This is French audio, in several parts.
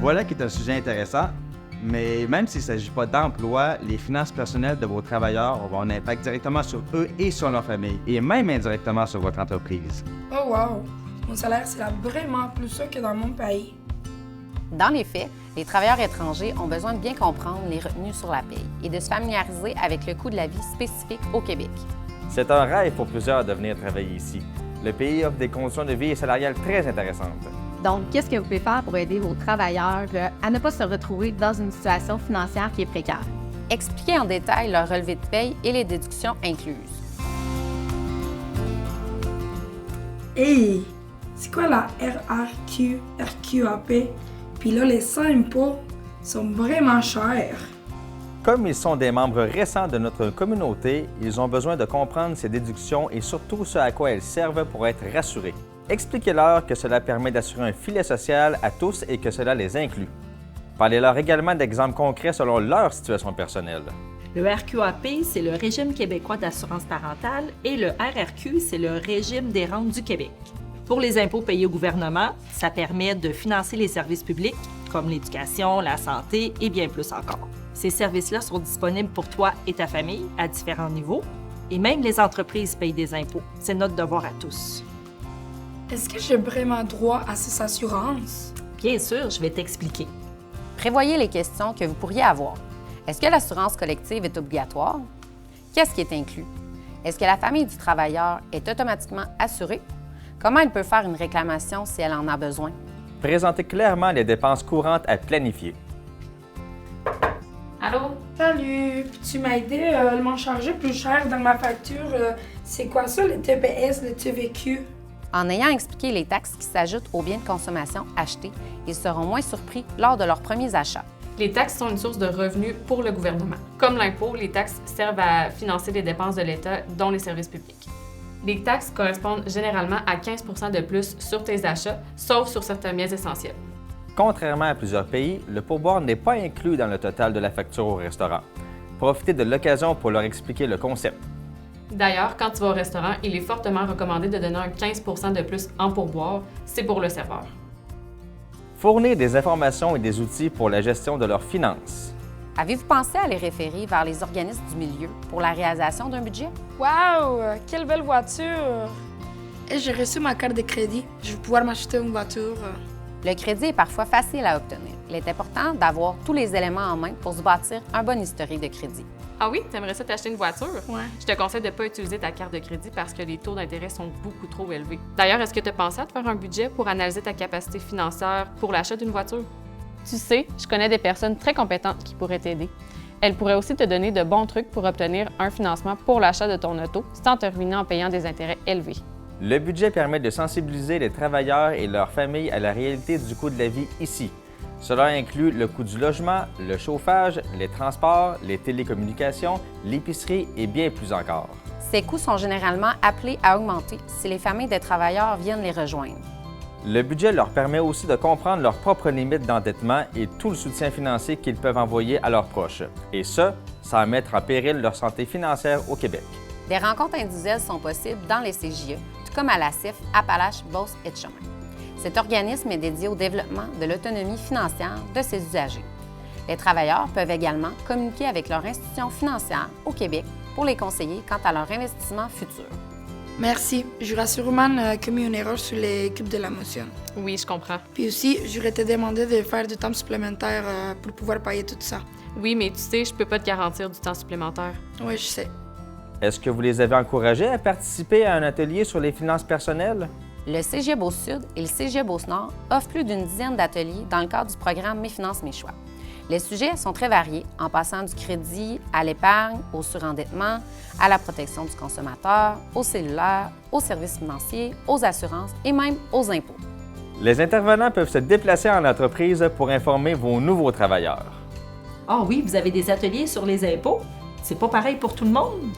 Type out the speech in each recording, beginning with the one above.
Voilà qui est un sujet intéressant, mais même s'il ne s'agit pas d'emploi, les finances personnelles de vos travailleurs auront un impact directement sur eux et sur leur famille, et même indirectement sur votre entreprise. Oh wow! Mon salaire, c'est là vraiment plus ça que dans mon pays. Dans les faits, les travailleurs étrangers ont besoin de bien comprendre les retenues sur la paye et de se familiariser avec le coût de la vie spécifique au Québec. C'est un rêve pour plusieurs de venir travailler ici. Le pays offre des conditions de vie et salariales très intéressantes. Donc, qu'est-ce que vous pouvez faire pour aider vos travailleurs à ne pas se retrouver dans une situation financière qui est précaire? Expliquez en détail leur relevé de paye et les déductions incluses. Hey! C'est quoi la RRQ, RQAP? Puis là, les 100 impôts sont vraiment chers. Comme ils sont des membres récents de notre communauté, ils ont besoin de comprendre ces déductions et surtout ce à quoi elles servent pour être rassurés. Expliquez-leur que cela permet d'assurer un filet social à tous et que cela les inclut. Parlez-leur également d'exemples concrets selon leur situation personnelle. Le RQAP, c'est le Régime québécois d'assurance parentale et le RRQ, c'est le Régime des rentes du Québec. Pour les impôts payés au gouvernement, ça permet de financer les services publics comme l'éducation, la santé et bien plus encore. Ces services-là sont disponibles pour toi et ta famille à différents niveaux et même les entreprises payent des impôts. C'est notre devoir à tous. Est-ce que j'ai vraiment droit à ces assurances? Bien sûr, je vais t'expliquer. Prévoyez les questions que vous pourriez avoir. Est-ce que l'assurance collective est obligatoire? Qu'est-ce qui est inclus? Est-ce que la famille du travailleur est automatiquement assurée? Comment elle peut faire une réclamation si elle en a besoin? Présentez clairement les dépenses courantes à planifier. Allô? Salut! Peux-tu m'aider à m'en charger plus cher dans ma facture? C'est quoi ça, le TPS, le TVQ? En ayant expliqué les taxes qui s'ajoutent aux biens de consommation achetés, ils seront moins surpris lors de leurs premiers achats. Les taxes sont une source de revenus pour le gouvernement. Comme l'impôt, les taxes servent à financer les dépenses de l'État, dont les services publics. Les taxes correspondent généralement à 15 % de plus sur tes achats, sauf sur certains biens essentiels. Contrairement à plusieurs pays, le pourboire n'est pas inclus dans le total de la facture au restaurant. Profitez de l'occasion pour leur expliquer le concept. D'ailleurs, quand tu vas au restaurant, il est fortement recommandé de donner un 15 % de plus en pourboire. C'est pour le serveur. Fournir des informations et des outils pour la gestion de leurs finances. Avez-vous pensé à les référer vers les organismes du milieu pour la réalisation d'un budget? Wow! Quelle belle voiture! Et j'ai reçu ma carte de crédit. Je vais pouvoir m'acheter une voiture. Le crédit est parfois facile à obtenir. Il est important d'avoir tous les éléments en main pour se bâtir un bon historique de crédit. Ah oui? T'aimerais ça t'acheter une voiture? Ouais. Je te conseille de ne pas utiliser ta carte de crédit parce que les taux d'intérêt sont beaucoup trop élevés. D'ailleurs, est-ce que tu as pensé à te faire un budget pour analyser ta capacité financière pour l'achat d'une voiture? Tu sais, je connais des personnes très compétentes qui pourraient t'aider. Elles pourraient aussi te donner de bons trucs pour obtenir un financement pour l'achat de ton auto sans te ruiner en payant des intérêts élevés. Le budget permet de sensibiliser les travailleurs et leurs familles à la réalité du coût de la vie ici. Cela inclut le coût du logement, le chauffage, les transports, les télécommunications, l'épicerie et bien plus encore. Ces coûts sont généralement appelés à augmenter si les familles des travailleurs viennent les rejoindre. Le budget leur permet aussi de comprendre leurs propres limites d'endettement et tout le soutien financier qu'ils peuvent envoyer à leurs proches. Et ça, sans mettre en péril leur santé financière au Québec. Des rencontres individuelles sont possibles dans les CJE, tout comme à la CIF Appalaches, Beauce et Chemin. Cet organisme est dédié au développement de l'autonomie financière de ses usagers. Les travailleurs peuvent également communiquer avec leur institution financière au Québec pour les conseiller quant à leur investissement futur. Merci. J'aurais sûrement commis une erreur sur les cubes de la motion. Oui, je comprends. Puis aussi, j'aurais te demandé de faire du temps supplémentaire pour pouvoir payer tout ça. Oui, mais tu sais, je peux pas te garantir du temps supplémentaire. Oui, je sais. Est-ce que vous les avez encouragés à participer à un atelier sur les finances personnelles? Le Cégep Beauce-Sud et le Cégep Beauce-Nord offrent plus d'une dizaine d'ateliers dans le cadre du programme Mes finances, mes choix. Les sujets sont très variés, en passant du crédit à l'épargne, au surendettement, à la protection du consommateur, au cellulaire, aux services financiers, aux assurances et même aux impôts. Les intervenants peuvent se déplacer en entreprise pour informer vos nouveaux travailleurs. Ah oui, vous avez des ateliers sur les impôts? C'est pas pareil pour tout le monde?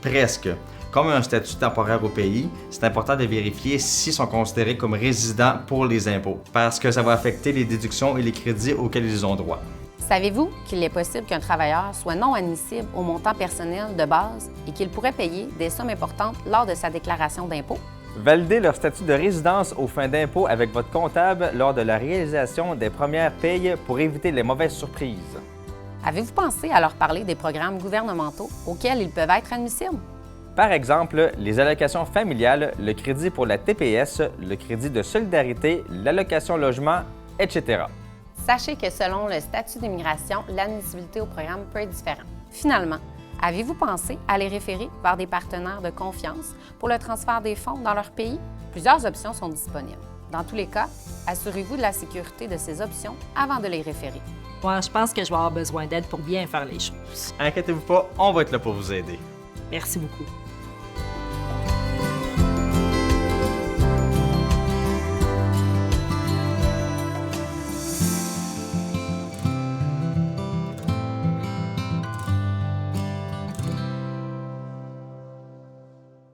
Presque. Comme un statut temporaire au pays, c'est important de vérifier s'ils sont considérés comme résidents pour les impôts, parce que ça va affecter les déductions et les crédits auxquels ils ont droit. Savez-vous qu'il est possible qu'un travailleur soit non admissible au montant personnel de base et qu'il pourrait payer des sommes importantes lors de sa déclaration d'impôt? Validez leur statut de résidence aux fins d'impôt avec votre comptable lors de la réalisation des premières payes pour éviter les mauvaises surprises. Avez-vous pensé à leur parler des programmes gouvernementaux auxquels ils peuvent être admissibles? Par exemple, les allocations familiales, le crédit pour la TPS, le crédit de solidarité, l'allocation logement, etc. Sachez que selon le statut d'immigration, l'admissibilité au programme peut être différente. Finalement, avez-vous pensé à les référer vers des partenaires de confiance pour le transfert des fonds dans leur pays? Plusieurs options sont disponibles. Dans tous les cas, assurez-vous de la sécurité de ces options avant de les référer. Moi, je pense que je vais avoir besoin d'aide pour bien faire les choses. Inquiétez-vous pas, on va être là pour vous aider. Merci beaucoup.